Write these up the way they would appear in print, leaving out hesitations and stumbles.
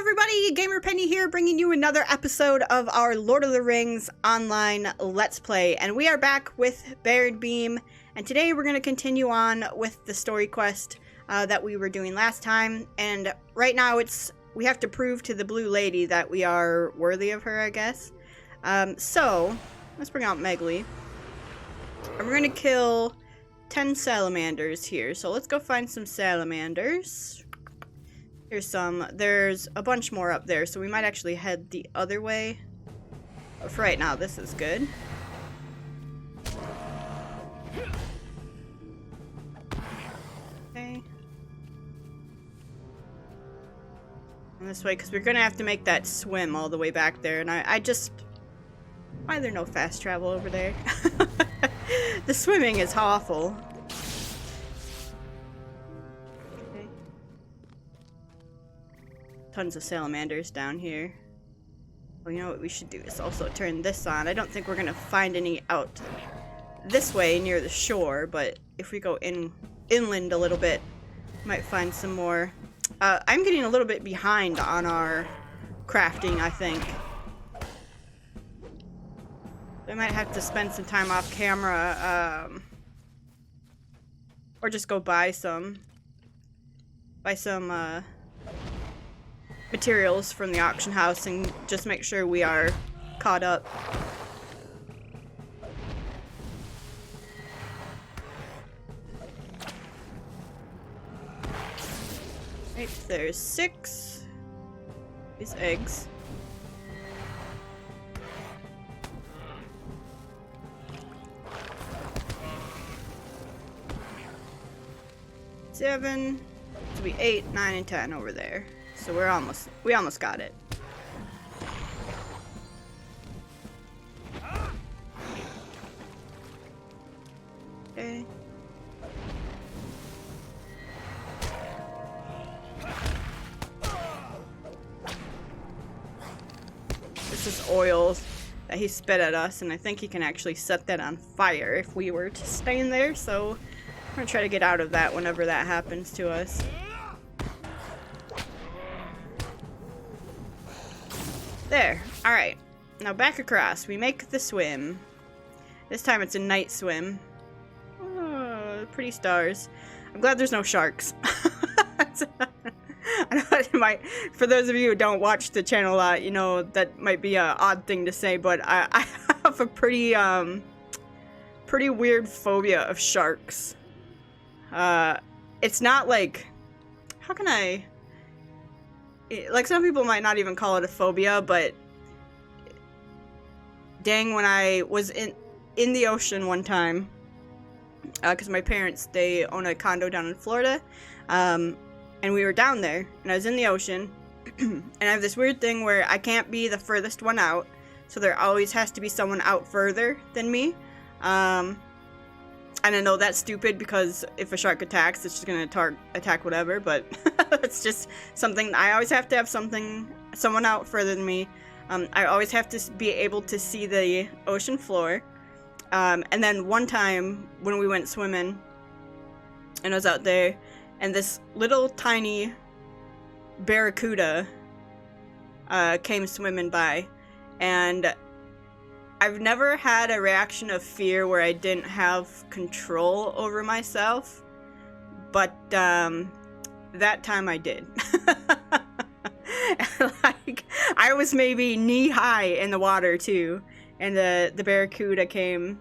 everybody, Gamer Penny here, bringing you another episode of our Lord of the Rings online Let's Play, and we are back with Baradbeam, and today we're going to continue on with the story quest that we were doing last time, and right now we have to prove to the Blue Lady that we are worthy of her, I guess. So, let's bring out Megley, and we're going to kill 10 salamanders here, so let's go find some salamanders. Here's some. There's a bunch more up there, so we might actually head the other way. But for right now, this is good. Okay. And this way, because we're going to have to make that swim all the way back there. And I just... Why are there no fast travel over there? The swimming is awful. Tons of salamanders down here. Well, you know what we should do is also turn this on. I don't think we're gonna find any out this way near the shore, but if we go inland a little bit, might find some more. I'm getting a little bit behind on our crafting, I think. I might have to spend some time off camera, or just go buy some materials from the auction house and just make sure we are caught up. Right, there's 6. These eggs. Seven. It'll be 8, 9, and 10 over there. So we almost got it. Okay. This is oil that he spit at us, and I think he can actually set that on fire if we were to stay in there, so I'm gonna try to get out of that whenever that happens to us. There. Alright. Now back across. We make the swim. This time it's a night swim. Oh, pretty stars. I'm glad there's no sharks. I know it might, for those of you who don't watch the channel a lot, you know, that might be an odd thing to say, but I have a pretty weird phobia of sharks. It's not like... How can I... Like, some people might not even call it a phobia, but dang, when I was in the ocean one time, because my parents, they own a condo down in Florida, and we were down there, and I was in the ocean, and I have this weird thing where I can't be the furthest one out, so there always has to be someone out further than me. And I know that's stupid because if a shark attacks, it's just going to attack whatever, but it's just something. I always have to have someone out further than me. I always have to be able to see the ocean floor. And then one time when we went swimming, and I was out there, and this little tiny barracuda came swimming by, and I've never had a reaction of fear where I didn't have control over myself, but that time I did. Like, I was maybe knee-high in the water too, and the barracuda came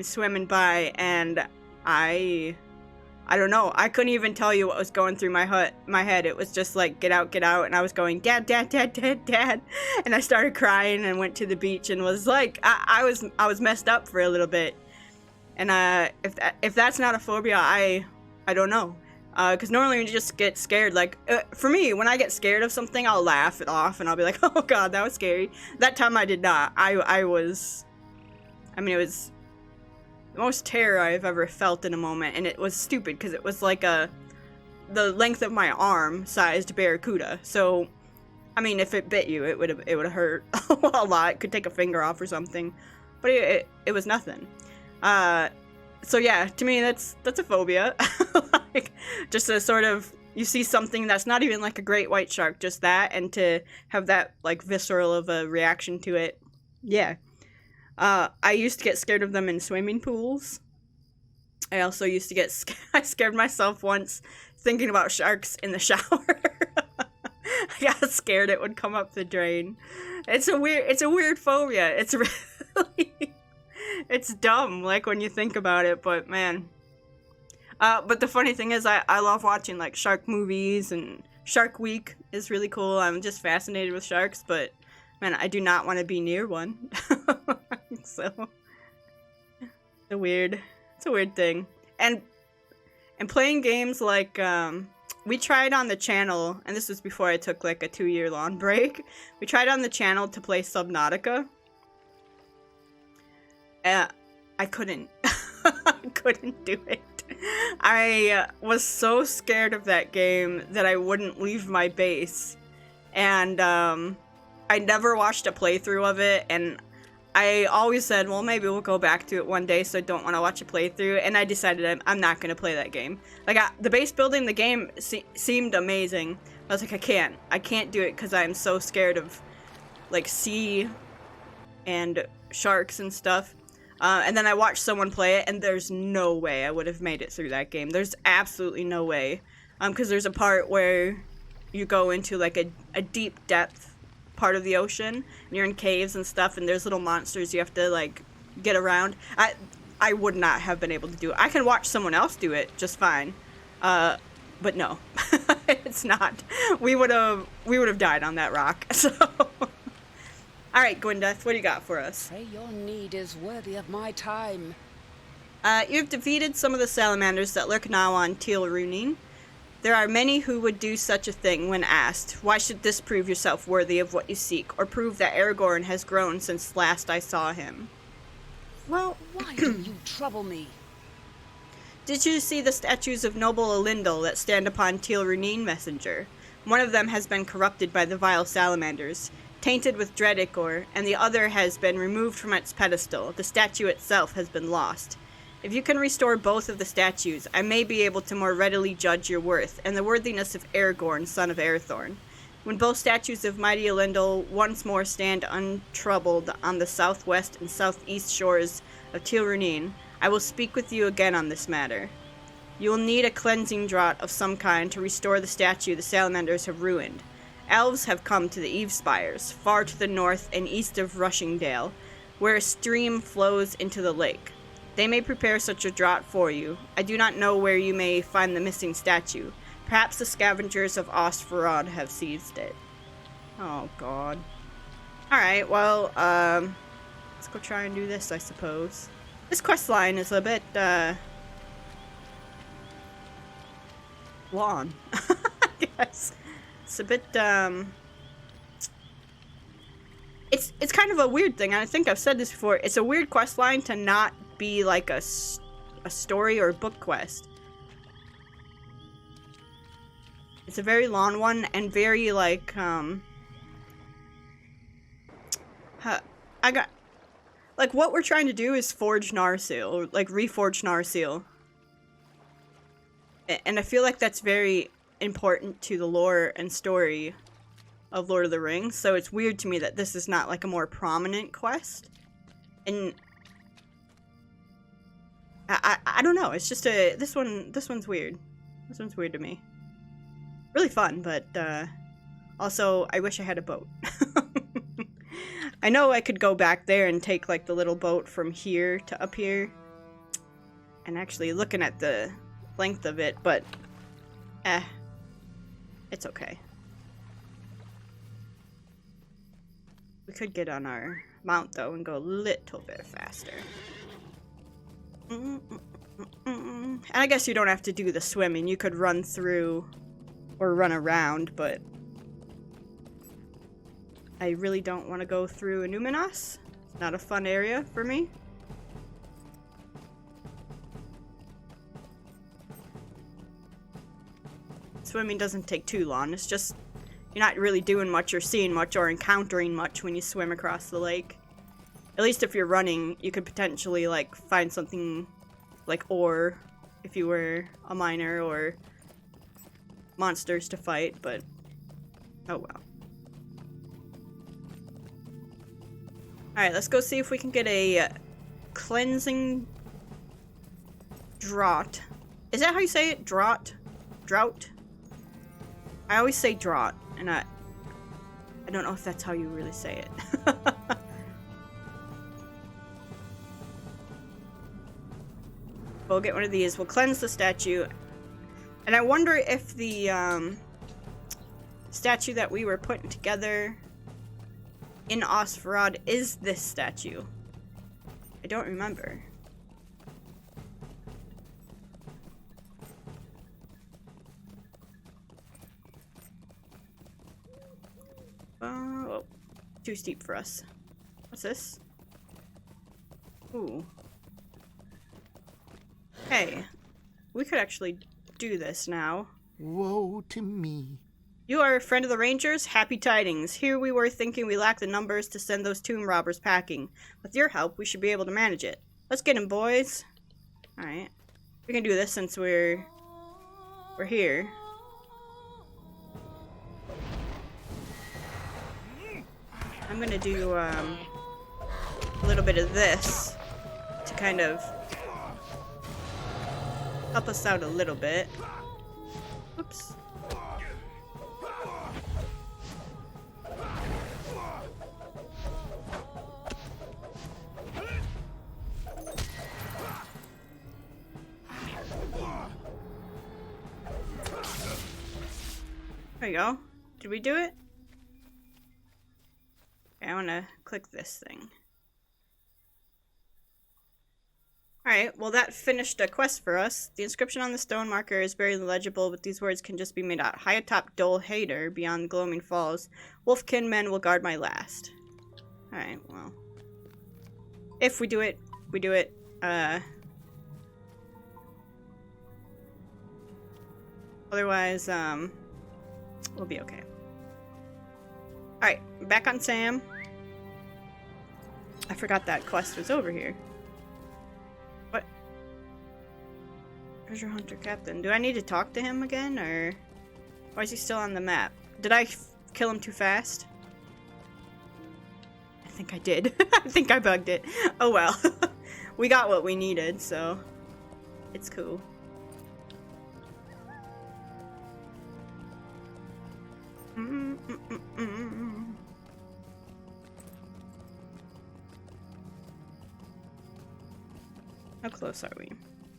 swimming by, and I don't know. I couldn't even tell you what was going through my head. It was just like, get out, and I was going, Dad, Dad, Dad, Dad, Dad. And I started crying and went to the beach and was like, I was messed up for a little bit. And if that's not a phobia, I don't know. Because normally you just get scared. Like, for me, when I get scared of something, I'll laugh it off and I'll be like, oh God, that was scary. That time I did not. It was the most terror I've ever felt in a moment, and it was stupid because it was like the length of my arm sized barracuda. So, I mean, if it bit you, it would have hurt a lot. It could take a finger off or something, but it was nothing. So yeah, to me that's a phobia. Like, just a sort of you see something that's not even like a great white shark, just that, and to have that like visceral of a reaction to it. Yeah. I used to get scared of them in swimming pools. I also used to get I scared myself once thinking about sharks in the shower. I got scared it would come up the drain. It's a weird phobia. It's really, it's dumb, like, when you think about it, but man. But the funny thing is, I love watching, like, shark movies, and Shark Week is really cool. I'm just fascinated with sharks, but, man, I do not want to be near one. So, it's a weird thing. And playing games like, we tried on the channel, and this was before I took, like, a 2-year long break. We tried on the channel to play Subnautica. I couldn't. I couldn't do it. I was so scared of that game that I wouldn't leave my base. And, I never watched a playthrough of it, and I always said, well, maybe we'll go back to it one day, so I don't want to watch a playthrough, and I decided I'm not going to play that game. Like, the base building, the game seemed amazing. I was like, I can't do it, because I'm so scared of, like, sea and sharks and stuff. And then I watched someone play it, and there's no way I would have made it through that game. There's absolutely no way. Because there's a part where you go into, like, a deep depth part of the ocean, and you're in caves and stuff, and there's little monsters you have to, like, get around. I would not have been able to do it. I can watch someone else do it just fine, but no. It's not. We would have died on that rock. So alright, Gwendeth, what do you got for us? Pray your need is worthy of my time. You've defeated some of the salamanders that lurk now on Teal Runin. There are many who would do such a thing when asked, why should this prove yourself worthy of what you seek, or prove that Aragorn has grown since last I saw him? Well, why do you trouble me? Did you see the statues of noble Elendil that stand upon Teal Runin, messenger? One of them has been corrupted by the vile salamanders, tainted with dread ichor, and the other has been removed from its pedestal. The statue itself has been lost. If you can restore both of the statues, I may be able to more readily judge your worth, and the worthiness of Aragorn, son of Arathorn. When both statues of mighty Elendil once more stand untroubled on the southwest and southeast shores of Teal Runin, I will speak with you again on this matter. You will need a cleansing draught of some kind to restore the statue the salamanders have ruined. Elves have come to the Eve Spires, far to the north and east of Rushingdale, where a stream flows into the lake. They may prepare such a draught for you. I do not know where you may find the missing statue. Perhaps the scavengers of Ostvarod have seized it. Oh, God. Alright, well, let's go try and do this, I suppose. This quest line is a bit, long, I guess. It's a bit, It's kind of a weird thing, and I think I've said this before. It's a weird quest line to not be like a story or book quest. It's a very long one and very like what we're trying to do is forge Narsil, or like reforge Narsil. And I feel like that's very important to the lore and story of Lord of the Rings, so it's weird to me that this is not like a more prominent quest. And I don't know, it's just this one's weird. This one's weird to me. Really fun, but also I wish I had a boat. I know I could go back there and take like the little boat from here to up here. And actually looking at the length of it, but it's okay. We could get on our mount though and go a little bit faster. And I guess you don't have to do the swimming. You could run through or run around, but I really don't want to go through Numenos. It's not a fun area for me. Swimming doesn't take too long. It's just you're not really doing much or seeing much or encountering much when you swim across the lake. At least if you're running, you could potentially like find something like ore if you were a miner, or monsters to fight, but oh well. Alright, let's go see if we can get a cleansing draught. Is that how you say it? Draught? Drought? I always say draught, and I don't know if that's how you really say it. We'll get one of these. We'll cleanse the statue. And I wonder if the statue that we were putting together in Osferod is this statue. I don't remember. Oh, too steep for us. What's this? Ooh. Hey, we could actually do this now. Woe to me. You are a friend of the Rangers? Happy tidings. Here we were thinking we lacked the numbers to send those tomb robbers packing. With your help, we should be able to manage it. Let's get him, boys. Alright. We can do this since we're here. I'm gonna do a little bit of this to kind of help us out a little bit. Oops. There you go. Did we do it? Okay, I want to click this thing. Alright, well that finished a quest for us. The inscription on the stone marker is very illegible, but these words can just be made out. High atop Dol Hader, beyond Gloaming Falls. Wolfkin men will guard my last. Alright, well. If we do it, we do it. Otherwise, we'll be okay. Alright, back on Sam. I forgot that quest was over here. What? Treasure Hunter Captain. Do I need to talk to him again, or why is he still on the map? Did I kill him too fast? I think I did. I think I bugged it. Oh well. We got what we needed, so it's cool. How close are we?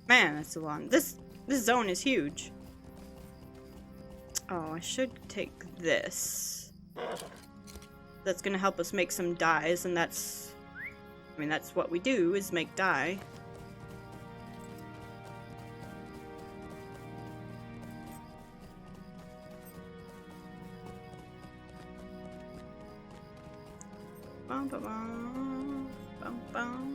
Man, that's a long. This zone is huge. Oh, I should take this. That's gonna help us make some dyes, and that's what we do, is make dye. Bum, bum, bum, bum, bum.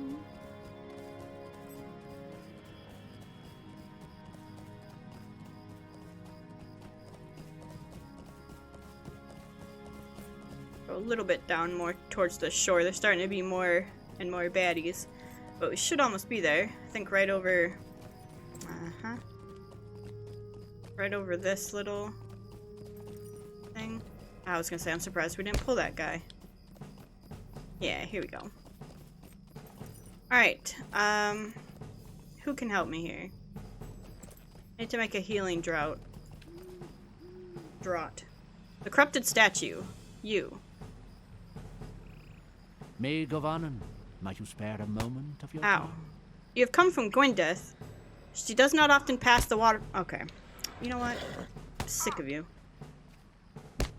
A little bit down more towards the shore. There's starting to be more and more baddies, but we should almost be there. I think right over right over this little thing. I was gonna say, I'm surprised we didn't pull that guy. Yeah, here we go. Alright, who can help me here? I need to make a healing draught. The corrupted statue. You. Maid Govanen, might you spare a moment of your Ow. time? You have come from Gwendeth. She does not often pass the water. Okay. You know what? I'm sick of you.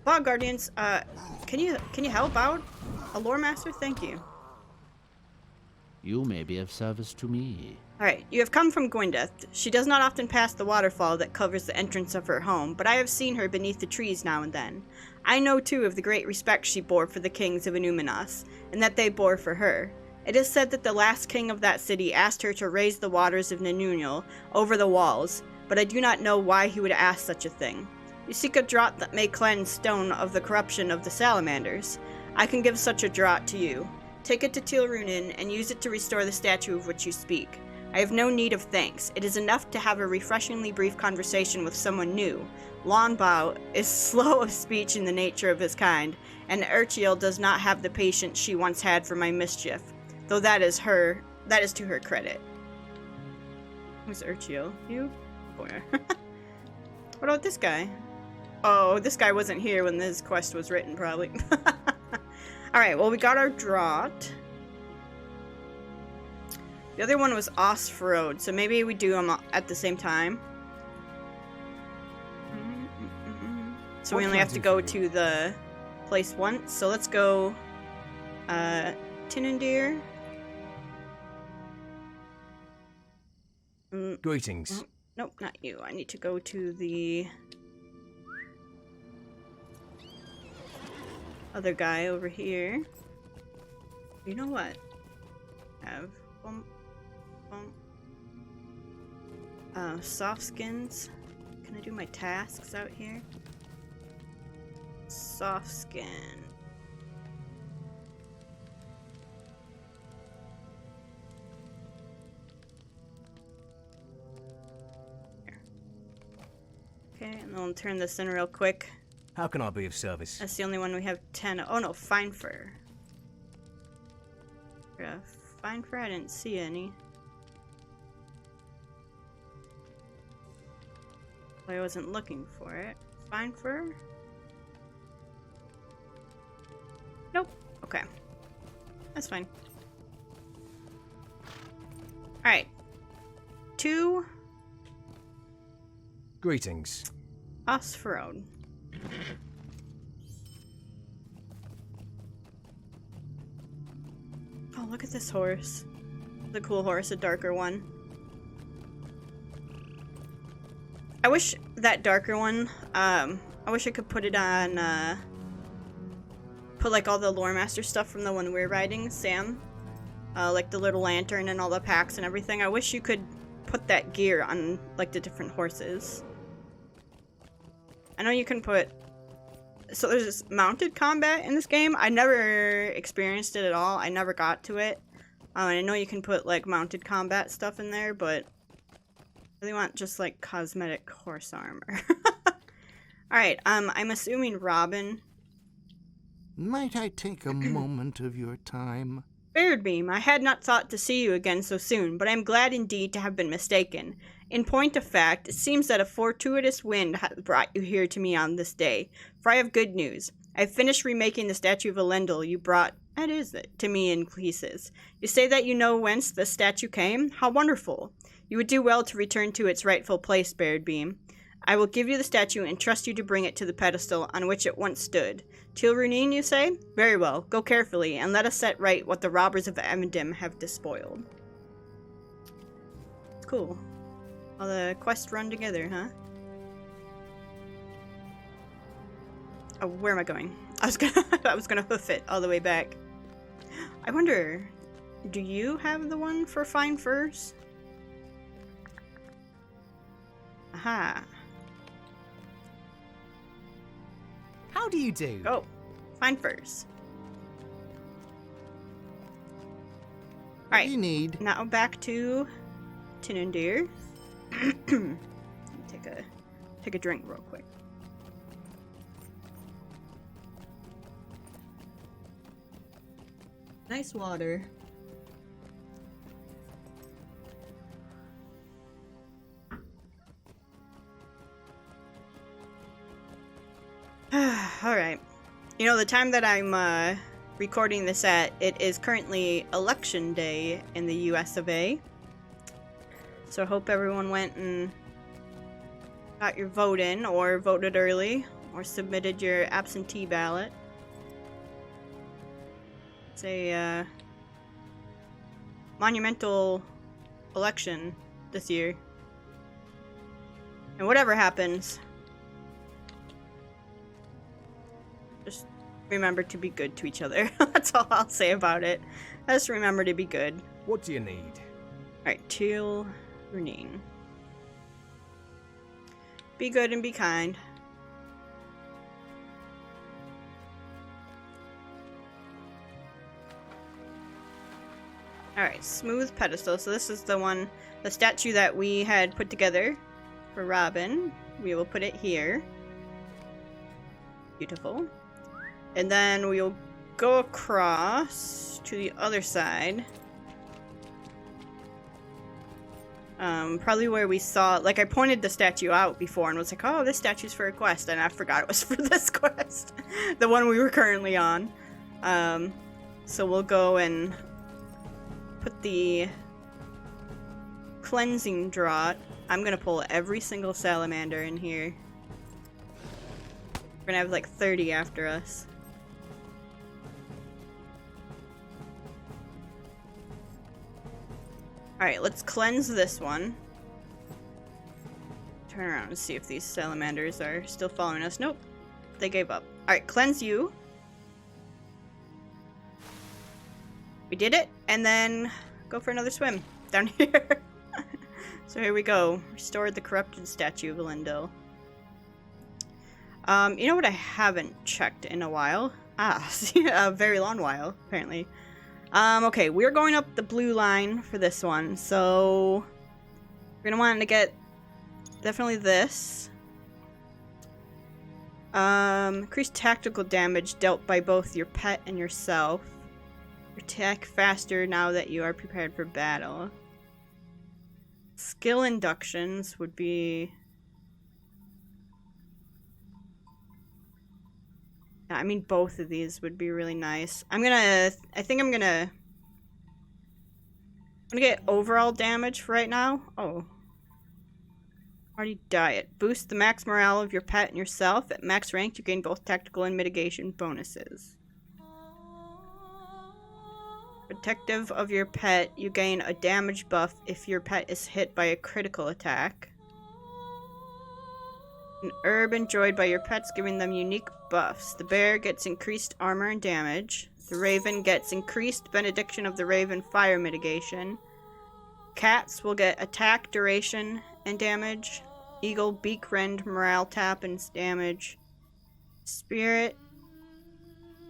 Bog Guardians, can you help out? A lore master? Thank you. You may be of service to me. Alright, you have come from Gwendeth. She does not often pass the waterfall that covers the entrance of her home, but I have seen her beneath the trees now and then. I know, too, of the great respect she bore for the kings of Inuminas, and that they bore for her. It is said that the last king of that city asked her to raise the waters of Nanunul over the walls, but I do not know why he would ask such a thing. You seek a draught that may cleanse stone of the corruption of the salamanders. I can give such a draught to you. Take it to Tilrunin and use it to restore the statue of which you speak. I have no need of thanks. It is enough to have a refreshingly brief conversation with someone new. Longbow is slow of speech in the nature of his kind, and Urchiel does not have the patience she once had for my mischief, though that is to her credit. Who's Urchiel? You? Boy. What about this guy? Oh, this guy wasn't here when this quest was written, probably. Alright, well, we got our draught. The other one was Osferode, so maybe we do them at the same time. So we only have to go to the place once. So let's go Tinundir. Greetings. Nope, not you. I need to go to the other guy over here. You know what? Have soft skins. Can I do my tasks out here? Soft skin. Okay, and then we'll turn this in real quick. How can I be of service? That's the only one we have 10. Oh no, fine fur. Yeah, fine fur, I didn't see any. Well, I wasn't looking for it. Fine fur? Nope. Okay. That's fine. Alright. 2 Greetings. Osferode. Oh, look at this horse. The cool horse, a darker one. I wish that darker one, I wish I could put it on, put like all the lore master stuff from the one we're riding, Sam. Like the little lantern and all the packs and everything. I wish you could put that gear on like the different horses. I know you can put... So there's this mounted combat in this game. I never experienced it at all. I never got to it. I know you can put like mounted combat stuff in there, but I really want just like cosmetic horse armor. Alright, I'm assuming Robin. Might I take a moment of your time? Baradbeam, I had not thought to see you again so soon, but I am glad indeed to have been mistaken. In point of fact, it seems that a fortuitous wind has brought you here to me on this day, for I have good news. I have finished remaking the statue of Elendil you brought, that is it, to me in pieces. You say that you know whence the statue came? How wonderful! You would do well to return to its rightful place, Baradbeam. I will give you the statue and trust you to bring it to the pedestal on which it once stood. Tilrunin, you say? Very well, go carefully, and let us set right what the robbers of Emendim have despoiled. Cool. All the quests run together, huh? Oh, where am I going? I was gonna hoof it all the way back. I wonder, do you have the one for fine furs? Aha. How do you do? Oh, fine furs. What Alright, do you need? now back to Tinundir. Take a drink real quick. Nice water. Alright. You know, the time that I'm recording this at, it is currently election day in the US of A. So I hope everyone went and got your vote in, or voted early, or submitted your absentee ballot. It's a monumental election this year. And whatever happens, just remember to be good to each other. That's all I'll say about it. Just remember to be good. What do you need? Alright, Tilrunin. Be good and be kind. Alright, smooth pedestal. So this is the statue that we had put together for Robin. We will put it here. Beautiful. And then we'll go across to the other side. Probably where we saw, like I pointed the statue out before and was like, oh, this statue's for a quest, and I forgot it was for this quest. The one we were currently on. So we'll go and put the cleansing draught. I'm gonna pull every single salamander in here. We're gonna have like 30 after us. Alright, let's cleanse this one. Turn around and see if these salamanders are still following us. Nope, they gave up. Alright, cleanse you. We did it, and then go for another swim down here. So here we go. Restored the corrupted statue of Rivendell. You know what I haven't checked in a while? A very long while, apparently. Okay, we're going up the blue line for this one, so we're gonna want to get definitely this. Increased tactical damage dealt by both your pet and yourself. Attack faster now that you are prepared for battle. Skill inductions would be... I mean, both of these would be really nice. I think I'm gonna get overall damage for right now. Oh. Party diet. Boost the max morale of your pet and yourself. At max rank, you gain both tactical and mitigation bonuses. Protective of your pet, you gain a damage buff if your pet is hit by a critical attack. An herb enjoyed by your pets, giving them unique buffs. The bear gets increased armor and damage. The raven gets increased benediction of the raven fire mitigation. Cats will get attack, duration, and damage. Eagle, beak rend, morale tap, and damage. Spirit.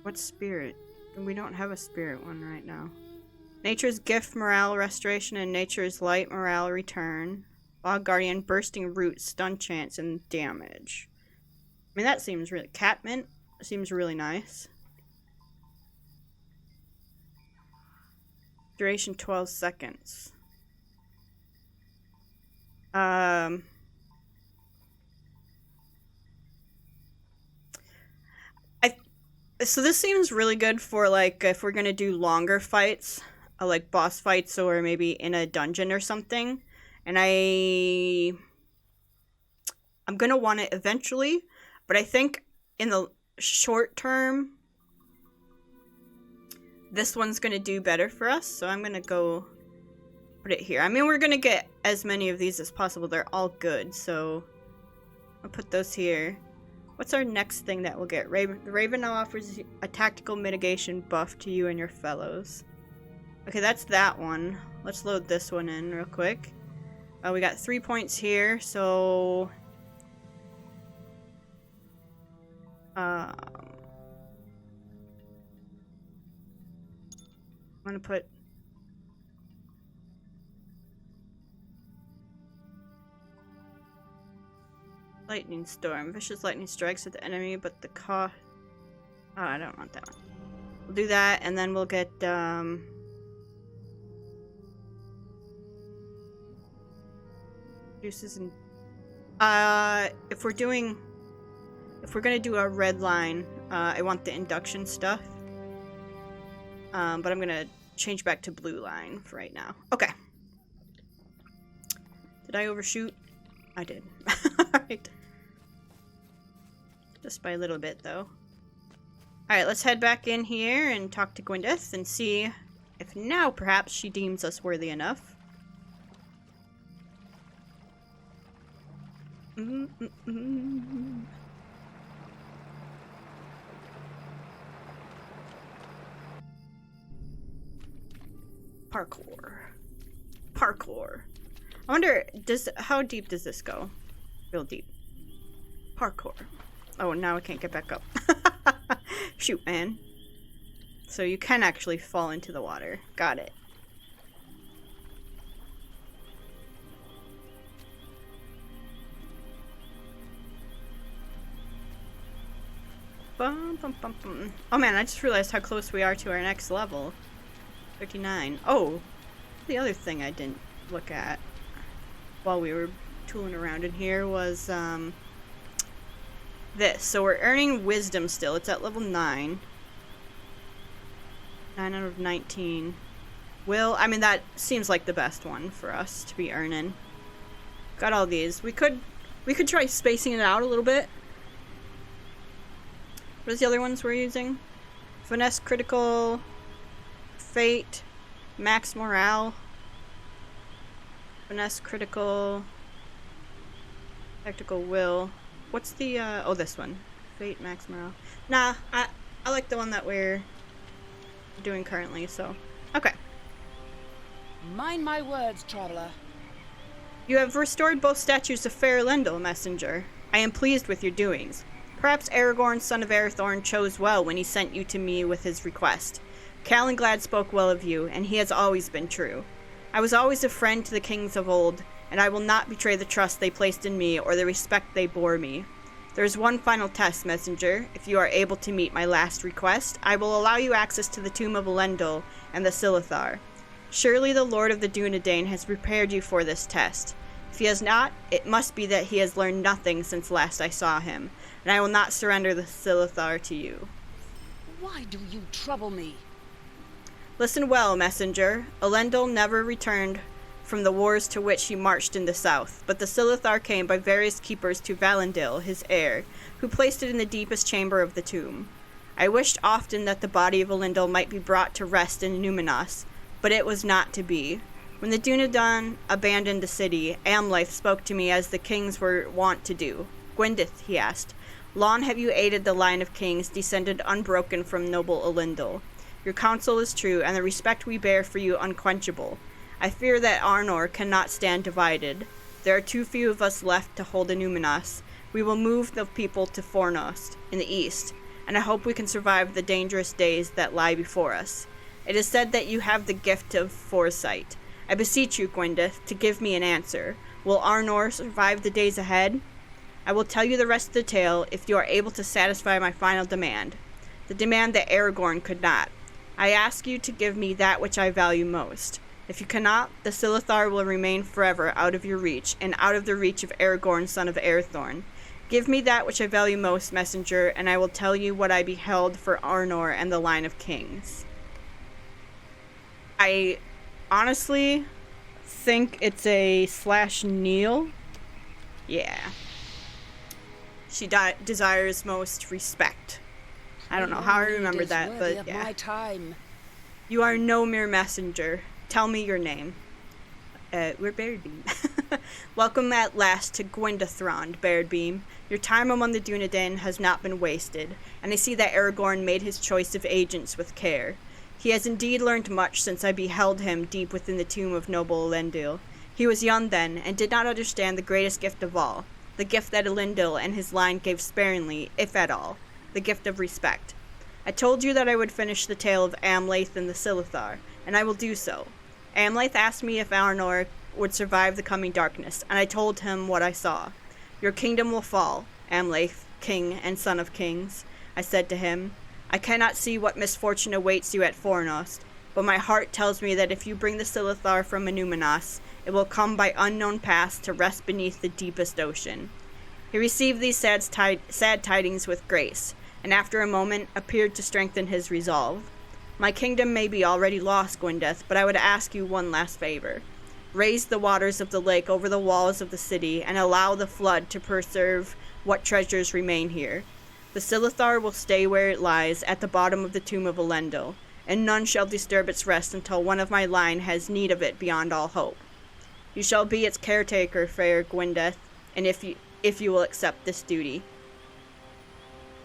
What spirit? We don't have a spirit one right now. Nature's gift, morale restoration, and nature's light, morale return. Bog Guardian, bursting root, stun chance, and damage. I mean, that seems really... Catmint seems really nice. Duration 12 seconds. So this seems really good for, like, if we're gonna do longer fights, like boss fights, or maybe in a dungeon or something. And I'm gonna want it eventually, but I think in the short term, this one's gonna do better for us, so I'm gonna go put it here. I mean, we're gonna get as many of these as possible. They're all good, so I'll put those here. What's our next thing that we'll get? The Raven now offers a tactical mitigation buff to you and your fellows. Okay, that's that one. Let's load this one in real quick. We got 3 points here, so... I'm gonna put... Lightning Storm. Vicious lightning strikes at the enemy, but the cost... Oh, I don't want that one. We'll do that, and then we'll get, juices and... if we're gonna do a red line, I want the induction stuff. But I'm gonna change back to blue line for right now. Okay. Did I overshoot? I did. Alright. Just by a little bit, though. Alright, let's head back in here and talk to Gwyneth and see if now perhaps she deems us worthy enough. Parkour. I wonder, how deep does this go? Real deep. Parkour. Oh, now I can't get back up. Shoot, man. So you can actually fall into the water. Got it. Oh man, I just realized how close we are to our next level. 39. Oh, the other thing I didn't look at while we were tooling around in here was this. So we're earning wisdom still. It's at level 9. 9 out of 19. Will, I mean, that seems like the best one for us to be earning. Got all these. We could try spacing it out a little bit. What are the other ones we're using? Finesse critical, fate, max morale, finesse critical, tactical will. What's the oh, this one. Fate, max morale. Nah, I like the one that we're doing currently, so okay. Mind my words, traveler. You have restored both statues of fair Lendl, messenger. I am pleased with your doings. Perhaps Aragorn, son of Arathorn, chose well when he sent you to me with his request. Callanglad spoke well of you, and he has always been true. I was always a friend to the kings of old, and I will not betray the trust they placed in me or the respect they bore me. There is one final test, messenger. If you are able to meet my last request, I will allow you access to the tomb of Elendil and the Silithar. Surely the Lord of the Dunedain has prepared you for this test. If he has not, it must be that he has learned nothing since last I saw him, and I will not surrender the Silithar to you. Why do you trouble me? Listen well, messenger. Elendil never returned from the wars to which he marched in the south, but the Silithar came by various keepers to Valandil, his heir, who placed it in the deepest chamber of the tomb. I wished often that the body of Elendil might be brought to rest in Numinos, but it was not to be. When the Dunedain abandoned the city, Amleth spoke to me as the kings were wont to do. Gwyndith, he asked, long have you aided the line of kings descended unbroken from noble Elendil. Your counsel is true, and the respect we bear for you unquenchable. I fear that Arnor cannot stand divided. There are too few of us left to hold Numinos. We will move the people to Fornost, in the east, and I hope we can survive the dangerous days that lie before us. It is said that you have the gift of foresight. I beseech you, Gwyndith, to give me an answer. Will Arnor survive the days ahead? I will tell you the rest of the tale if you are able to satisfy my final demand. The demand that Aragorn could not. I ask you to give me that which I value most. If you cannot, the Silithar will remain forever out of your reach, and out of the reach of Aragorn, son of Arathorn. Give me that which I value most, messenger, and I will tell you what I beheld for Arnor and the line of kings. I honestly think it's a /Neil. Yeah. She desires most respect. I don't know how I remember that, but yeah. My time. You are no mere messenger. Tell me your name. We're Baradbeam. Welcome at last to Gwyndithrond, Baradbeam. Your time among the Dunedain has not been wasted, and I see that Aragorn made his choice of agents with care. He has indeed learned much since I beheld him deep within the tomb of noble Elendil. He was young then, and did not understand the greatest gift of all, the gift that Elendil and his line gave sparingly, if at all, the gift of respect. I told you that I would finish the tale of Amleth and the Silithar, and I will do so. Amleth asked me if Arnor would survive the coming darkness, and I told him what I saw. Your kingdom will fall, Amleth, king and son of kings, I said to him. I cannot see what misfortune awaits you at Fornost, but my heart tells me that if you bring the Silithar from Numinos, it will come by unknown paths to rest beneath the deepest ocean. He received these sad tidings with grace, and after a moment appeared to strengthen his resolve. My kingdom may be already lost, Gwyndith, but I would ask you one last favor. Raise the waters of the lake over the walls of the city, and allow the flood to preserve what treasures remain here. The Silithar will stay where it lies, at the bottom of the tomb of Elendil, and none shall disturb its rest until one of my line has need of it beyond all hope. You shall be its caretaker, fair Gwyndith, and if you will accept this duty.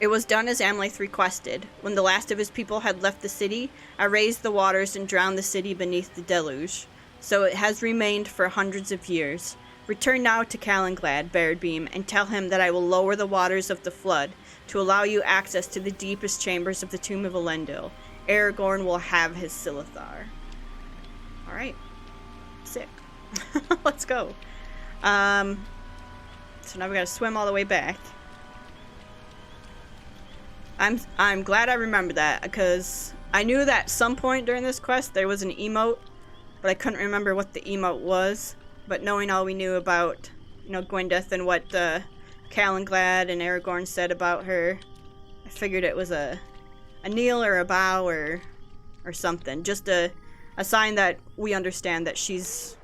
It was done as Amleth requested. When the last of his people had left the city, I raised the waters and drowned the city beneath the deluge. So it has remained for hundreds of years. Return now to Callanglad, Baradbeam, and tell him that I will lower the waters of the flood to allow you access to the deepest chambers of the tomb of Elendil. Aragorn will have his Silithar. Alright. Sick. Let's go. So now we gotta swim all the way back. I'm glad I remember that, because I knew that at some point during this quest there was an emote, but I couldn't remember what the emote was. But knowing all we knew about, you know, Gwyneth and what Cal and Glad and Aragorn said about her, I figured it was a kneel or a bow or something. Just a sign that we understand that she's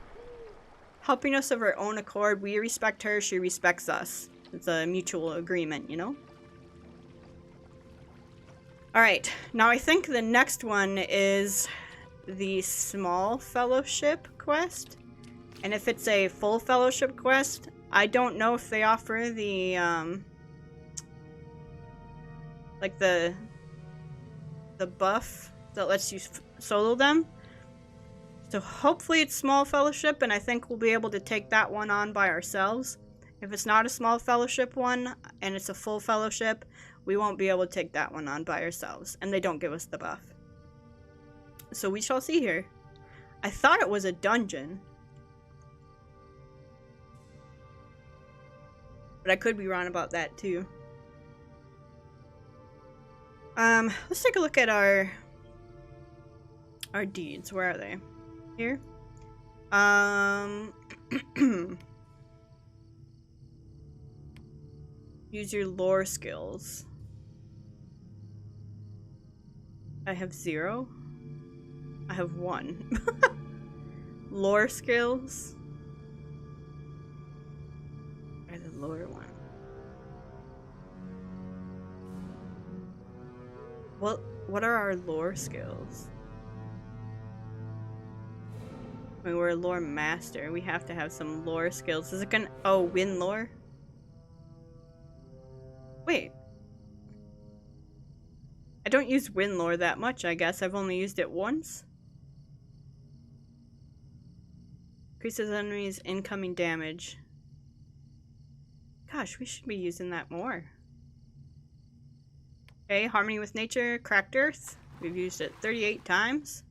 helping us of her own accord. We respect her, she respects us. It's a mutual agreement, you know? Alright, now I think the next one is the Small Fellowship quest. And if it's a full Fellowship quest, I don't know if they offer the, like the buff that lets you solo them. So hopefully it's Small Fellowship, and I think we'll be able to take that one on by ourselves. If it's not a Small Fellowship one, and it's a full Fellowship, we won't be able to take that one on by ourselves, and they don't give us the buff. So we shall see here. I thought it was a dungeon, but I could be wrong about that too. Let's take a look at our deeds. Where are they? Here. Use your lore skills. I have 0. I have 1. Lore skills. Or the lore one. What are our lore skills? I mean, we're a lore master. We have to have some lore skills. Is it gonna... Oh, win lore? Wait. I don't use win lore that much, I guess. I've only used it once. Increases enemies' incoming damage. Gosh, we should be using that more. Okay, Harmony with Nature, Cracked Earth. We've used it 38 times.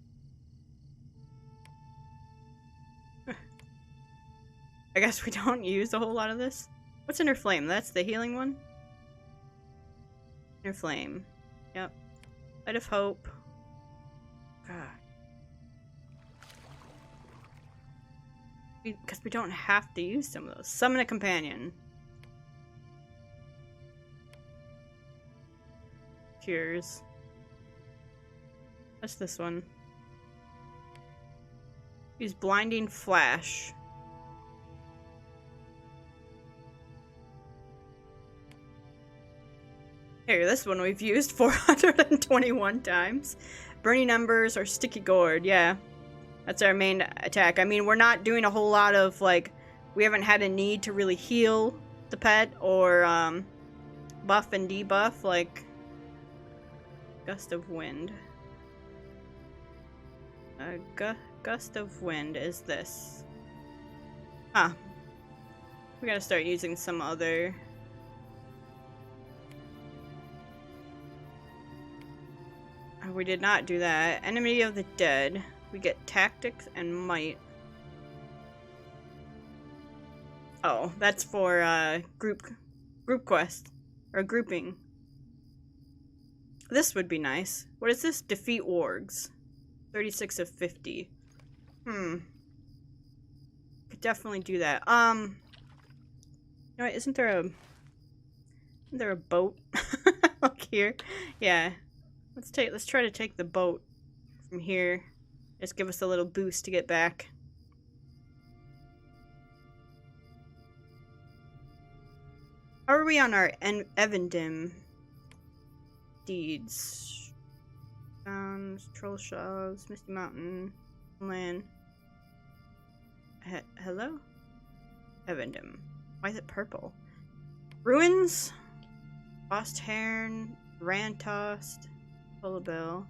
I guess we don't use a whole lot of this. What's Inner Flame? That's the healing one? Inner Flame. Yep. Light of Hope. God. Because we don't have to use some of those. Summon a Companion. Cures. What's this one? Use Blinding Flash. Here, this one we've used 421 times. Burning Embers or Sticky Gourd, yeah. That's our main attack. I mean, we're not doing a whole lot of, like, we haven't had a need to really heal the pet or buff and debuff, like Gust of Wind. Gust of Wind is this. Huh. We gotta start using some other... We did not do that. Enemy of the Dead. We get Tactics and Might. Oh, that's for group quest. Or grouping. This would be nice. What is this? Defeat Wargs. 36 of 50. Could definitely do that. You know what, isn't there a boat? Look here. Yeah. Let's try to take the boat from here. Just give us a little boost to get back. How are we on our Evendim deeds? Troll Shoves, Misty Mountain, Land. Hello? Evendim. Why is it purple? Ruins? Lost Heron, Rantost, Bullabell.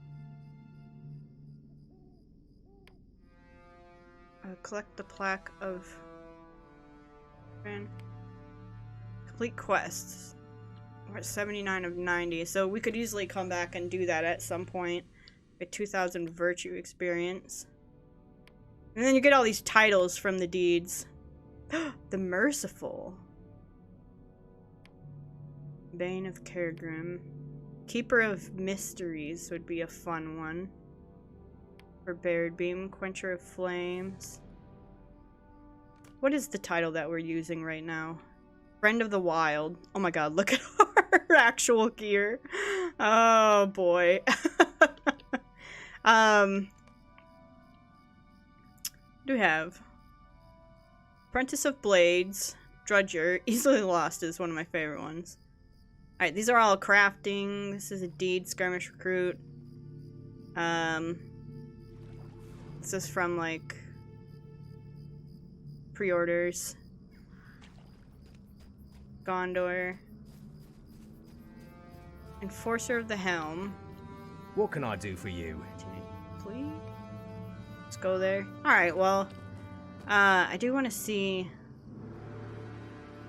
Collect the plaque of... Complete quests. We're at 79 of 90, so we could easily come back and do that at some point. Get 2,000 virtue experience. And then you get all these titles from the deeds. The Merciful. Bane of Caregrim. Keeper of Mysteries would be a fun one. For Baradbeam, Quencher of Flames. What is the title that we're using right now? Friend of the Wild. Oh my god, look at our actual gear. Oh boy. What do we have? Apprentice of Blades. Drudger. Easily Lost is one of my favorite ones. Alright, these are all crafting. This is a Deed, Skirmish Recruit. This is from, like, pre-orders. Gondor. Enforcer of the Helm. What can I do for you? Please? Let's go there. Alright, well, I do want to see...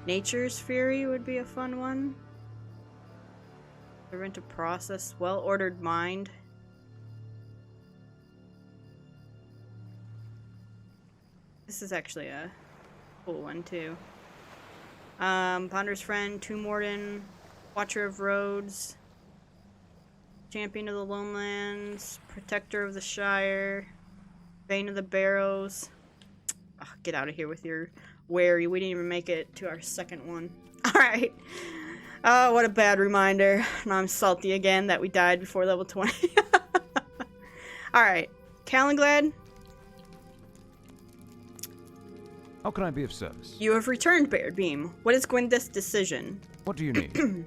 Nature's Fury would be a fun one. Servant of Process. Well-Ordered Mind. This is actually a cool one, too. Ponder's Friend, Tomb Warden, Watcher of Roads, Champion of the Lonelands, Protector of the Shire, Bane of the Barrows. Oh, get out of here with your wary. We didn't even make it to our second one. Alright. Oh, what a bad reminder. Now I'm salty again that we died before level 20. Alright. Calenglad. How can I be of service? You have returned, Baradbeam. What is Gwyneth's decision? What do you need?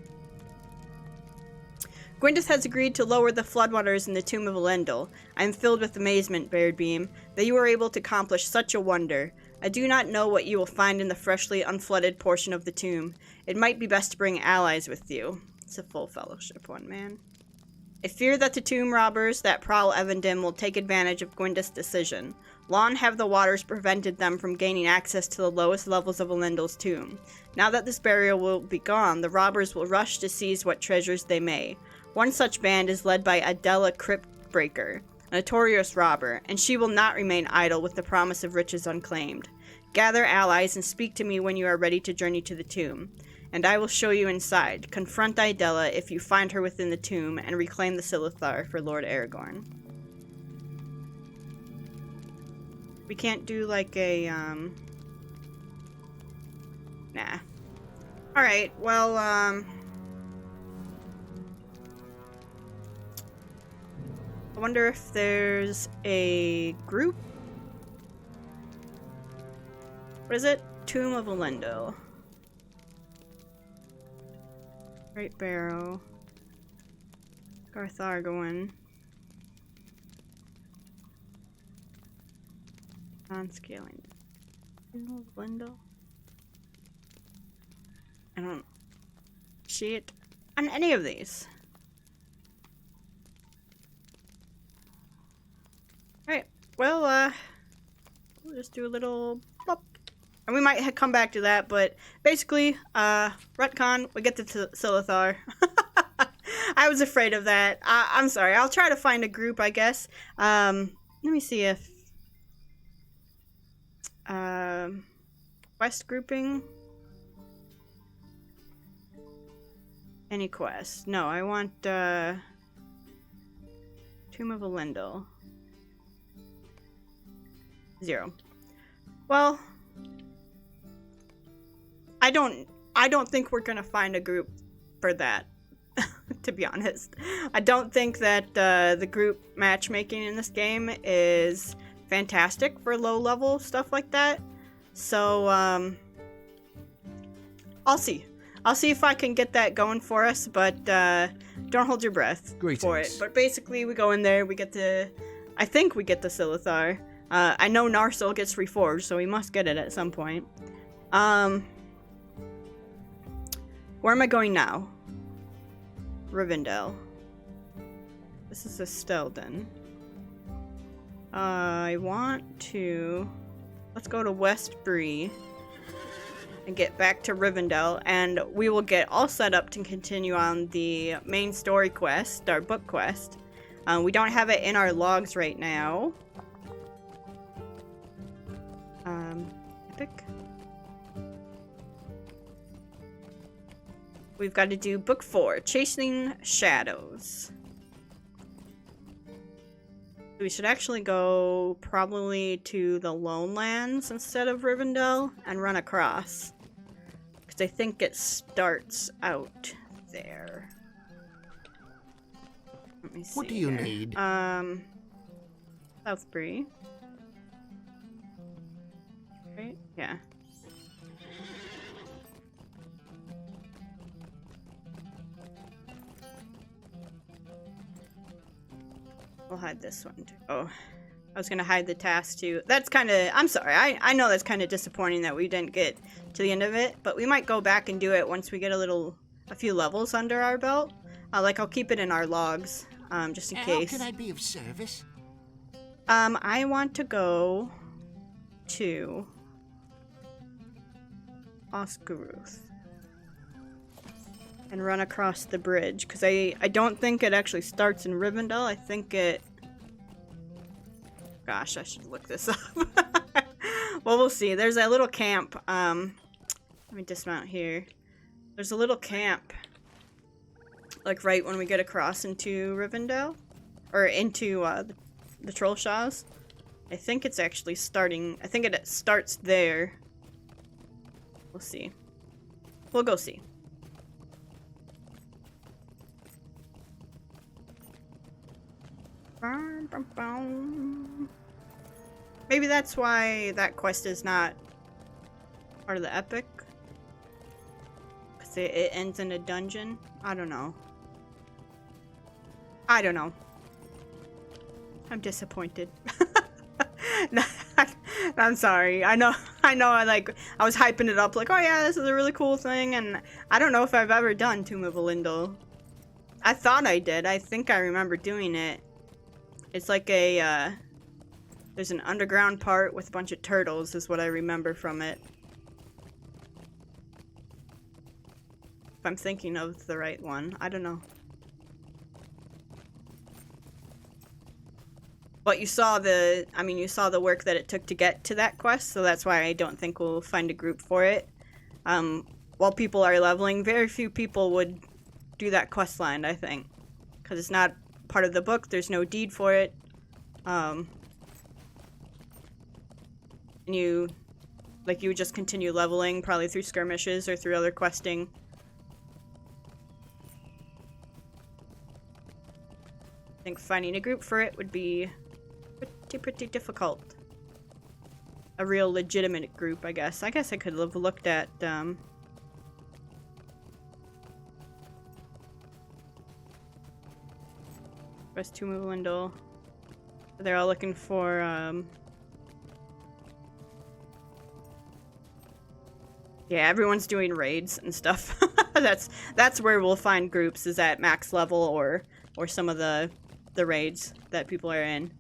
Gwyneth has agreed to lower the floodwaters in the Tomb of Elendil. I am filled with amazement, Baradbeam, that you were able to accomplish such a wonder. I do not know what you will find in the freshly unflooded portion of the tomb. It might be best to bring allies with you. It's a full fellowship one, man. I fear that the tomb robbers that prowl Rivendell will take advantage of Gwyneth's decision. Long have the waters prevented them from gaining access to the lowest levels of Elendil's tomb. Now that this barrier will be gone, the robbers will rush to seize what treasures they may. One such band is led by Adela Cryptbreaker, a notorious robber, and she will not remain idle with the promise of riches unclaimed. Gather allies and speak to me when you are ready to journey to the tomb, and I will show you inside. Confront Idella if you find her within the tomb, and reclaim the Silithar for Lord Aragorn. We can't do like a, Nah. Alright, well, I wonder if there's a group? What is it? Tomb of Elendil. Great Barrow. Garthargawin. Non-scaling. Tomb of Elendil? I don't see it on any of these. Alright, well, we'll just do a little plop. And we might come back to that, but basically, retcon, we get to Silithar. I was afraid of that. I'm sorry, I'll try to find a group, I guess. Let me see if... quest grouping? Any quest? No, I want, Tomb of Elendil. 0. Well, I don't think we're gonna find a group for that, to be honest. I don't think that the group matchmaking in this game is fantastic for low-level stuff like that. So, I'll see. I'll see if I can get that going for us, but don't hold your breath for it. But basically, we go in there, we get the... I think we get the Silithar. I know Narsil gets reforged, so we must get it at some point. Where am I going now? Rivendell. This is a Stelden. I want to... Let's go to West Bree and get back to Rivendell, and we will get all set up to continue on the main story quest, our book quest. We don't have it in our logs right now. Epic. we've got to do book 4, Chasing Shadows. We should actually go probably to the Lone Lands instead of Rivendell and run across. Because I think it starts out there. Let me see. What do you here. need? Southbury. Right? Yeah. We'll hide this one too. Oh, I was gonna hide the task too. That's kind of, I'm sorry. I know that's kind of disappointing that we didn't get to the end of it, but we might go back and do it once we get a few levels under our belt. Like I'll keep it in our logs, just in case. How can I be of service? I want to go to Oscaruth and run across the bridge, because I don't think it actually starts in Rivendell. I think it... Gosh, I should look this up. Well, we'll see. There's a little camp. Let me dismount here. There's a little camp, like right when we get across into Rivendell, or into the Trollshaws. I think it's actually starting. I think it starts there. We'll see. We'll go see. Maybe that's why that quest is not part of the epic. Because it ends in a dungeon. I don't know. I don't know. I'm disappointed. No, I'm sorry. I know I was hyping it up like, oh yeah, this is a really cool thing, and I don't know if I've ever done Tomb of Elendil. I thought I did. I think I remember doing it. It's like a, there's an underground part with a bunch of turtles, is what I remember from it. If I'm thinking of the right one, I don't know. But you saw the work that it took to get to that quest, so that's why I don't think we'll find a group for it. While people are leveling, very few people would do that quest line, I think. Because it's not part of the book, there's no deed for it. And you would just continue leveling, probably through skirmishes or through other questing. I think finding a group for it would be pretty difficult. A real legitimate group, I guess. I guess I could have looked at, West Tomb of Elendil. They're all looking for, yeah, everyone's doing raids and stuff. That's where we'll find groups, is at max level or some of the raids that people are in.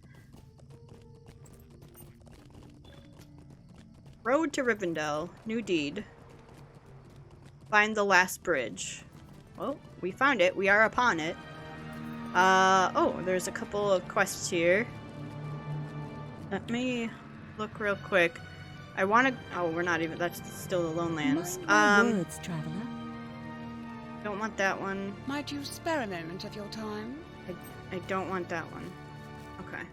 Road to Rivendell. New deed. Find the last bridge. Well, we found it. We are upon it. Oh, there's a couple of quests here. Let me look real quick. I want to... Oh, we're not even... That's still the Lone Lands. Words, traveler. Don't want that one. Might you spare a moment of your time? I don't want that one. Okay.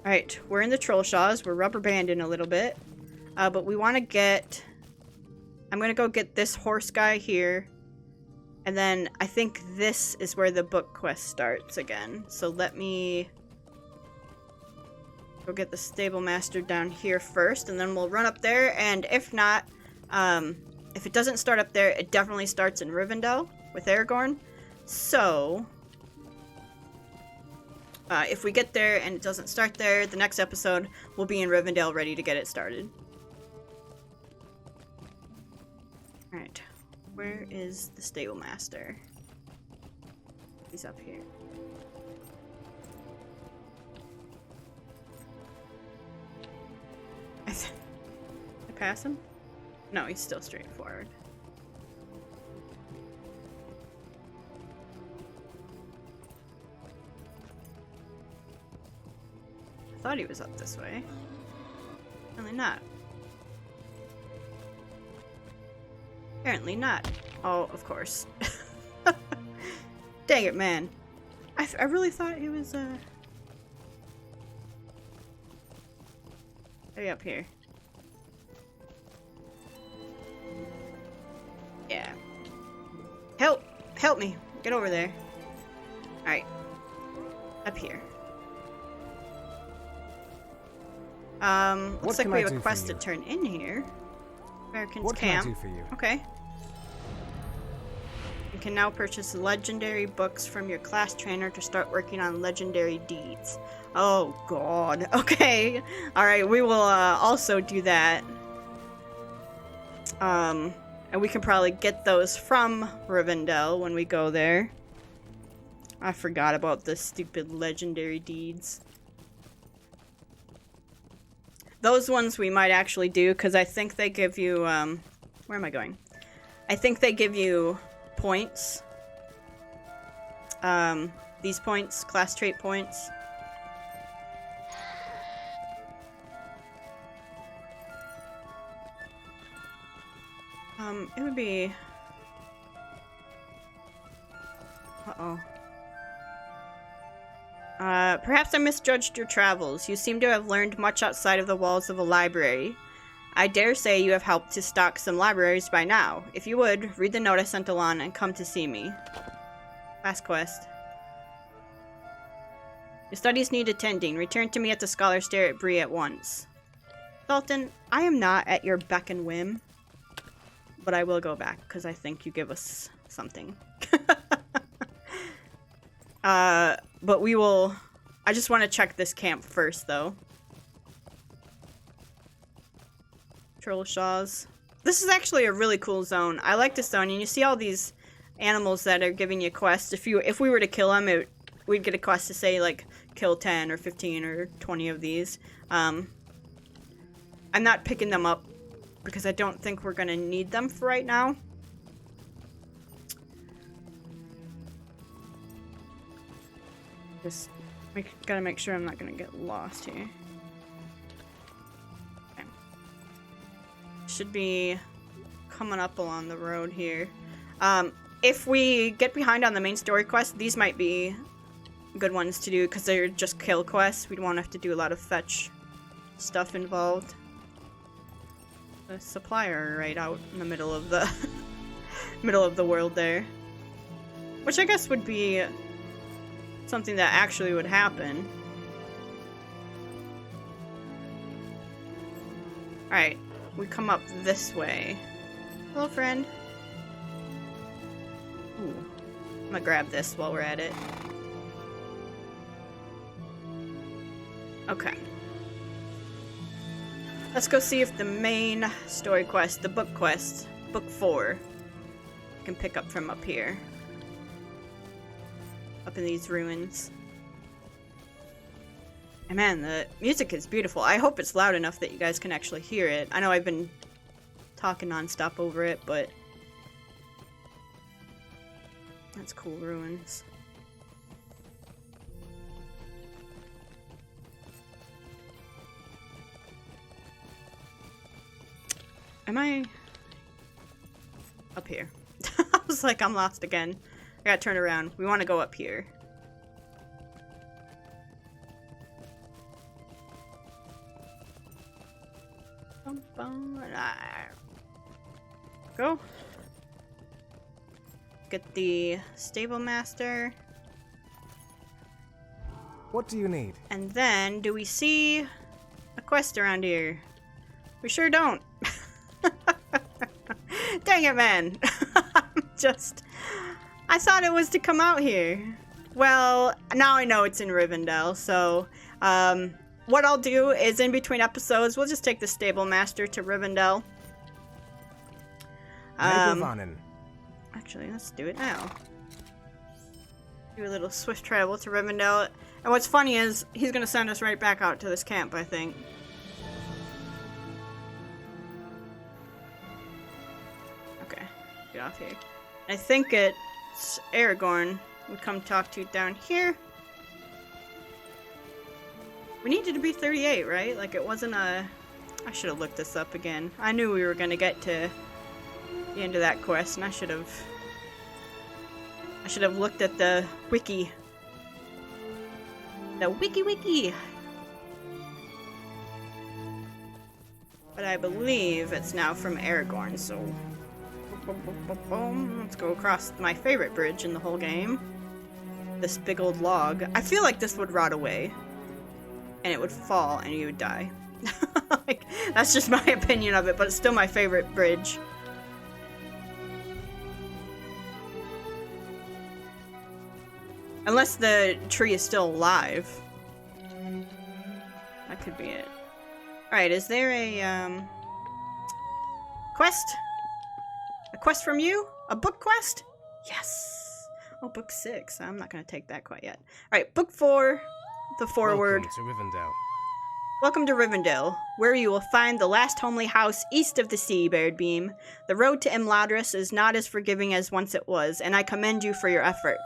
Alright, we're in the Trollshaws. We're rubber banding a little bit. But we want to get... I'm going to go get this horse guy here. And then I think this is where the book quest starts again. So let me go get the stable master down here first. And then we'll run up there. And if not, if it doesn't start up there, it definitely starts in Rivendell with Aragorn. So... if we get there and it doesn't start there, the next episode we'll be in Rivendell ready to get it started. Alright, where is the stable master? He's up here. I pass him? No, he's still straight forward. I thought he was up this way. Really not. Apparently not. Oh, of course. Dang it, man. I really thought he was, maybe up here. Yeah. Help! Help me! Get over there. Alright. Up here. Looks like we have a quest to turn in here. Americans camp. What can I do for you? Okay. You can now purchase legendary books from your class trainer to start working on legendary deeds. Oh god. Okay. Alright, we will also do that. And we can probably get those from Rivendell when we go there. I forgot about the stupid legendary deeds. Those ones we might actually do, because I think they give you, where am I going? I think they give you points. These points, class trait points. It would be... Uh-oh. Perhaps I misjudged your travels. You seem to have learned much outside of the walls of a library. I dare say you have helped to stock some libraries by now. If you would, read the note I sent along and come to see me. Last quest. Your studies need attending. Return to me at the Scholar Stair at Bree at once. Sultan, I am not at your beck and whim. But I will go back, because I think you give us something. But we will... I just want to check this camp first, though. Troll Shaws. This is actually a really cool zone. I like this zone, and you see all these animals that are giving you quests. If we were to kill them, we'd get a quest to say, like, kill 10 or 15 or 20 of these. I'm not picking them up because I don't think we're gonna need them for right now. Just gotta make sure I'm not gonna get lost here. Okay. Should be coming up along the road here. If we get behind on the main story quest, these might be good ones to do because they're just kill quests. We won't have to do a lot of fetch stuff involved. The supplier right out in the middle of the middle of the world there, which I guess would be something that actually would happen. Alright, we come up this way. Hello, friend. Ooh. I'm gonna grab this while we're at it. Okay. Let's go see if the main story quest, the book quest, book 4, I can pick up from up here. Up in these ruins. And man, the music is beautiful. I hope it's loud enough that you guys can actually hear it. I know I've been talking non-stop over it, but that's cool ruins. Am I up here? I was like, I'm lost again. I gotta turn around. We want to go up here. Go. Get the stable master. What do you need? And then, do we see a quest around here? We sure don't. Dang it, man. I thought it was to come out here. Well, now I know it's in Rivendell, so what I'll do is in between episodes, we'll just take the stable master to Rivendell. Actually, let's do it now. Do a little swift travel to Rivendell. And what's funny is he's gonna send us right back out to this camp, I think. Okay, get off here. I think it's Aragorn would come talk to down here. We needed to be 38, right? Like it wasn't a... I should have looked this up again. I knew we were gonna get to the end of that quest, and I should have looked at the wiki. The wiki. But I believe it's now from Aragorn, so let's go across my favorite bridge in the whole game. This big old log. I feel like this would rot away. And it would fall and you would die. Like, that's just my opinion of it, but it's still my favorite bridge. Unless the tree is still alive. That could be it. Alright, is there a, quest? A quest from you? A book quest? Yes! Oh, book 6. I'm not gonna take that quite yet. Alright, book 4. The foreword. Welcome to Rivendell. Welcome to Rivendell, where you will find the last homely house east of the sea, Baradbeam. The road to Imladris is not as forgiving as once it was, and I commend you for your efforts.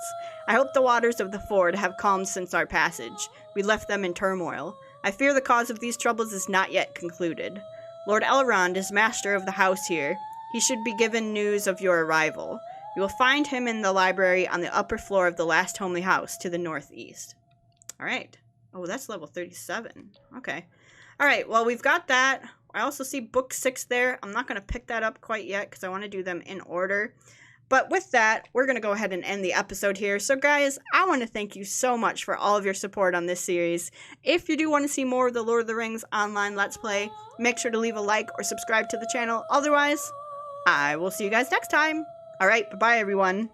I hope the waters of the ford have calmed since our passage. We left them in turmoil. I fear the cause of these troubles is not yet concluded. Lord Elrond is master of the house here. He should be given news of your arrival. You will find him in the library on the upper floor of the last homely house to the northeast. Alright. Oh, that's level 37. Okay. Alright, well, we've got that. I also see book 6 there. I'm not going to pick that up quite yet because I want to do them in order. But with that, we're going to go ahead and end the episode here. So guys, I want to thank you so much for all of your support on this series. If you do want to see more of the Lord of the Rings online Let's Play, make sure to leave a like or subscribe to the channel. Otherwise, I will see you guys next time. Alright, bye-bye everyone.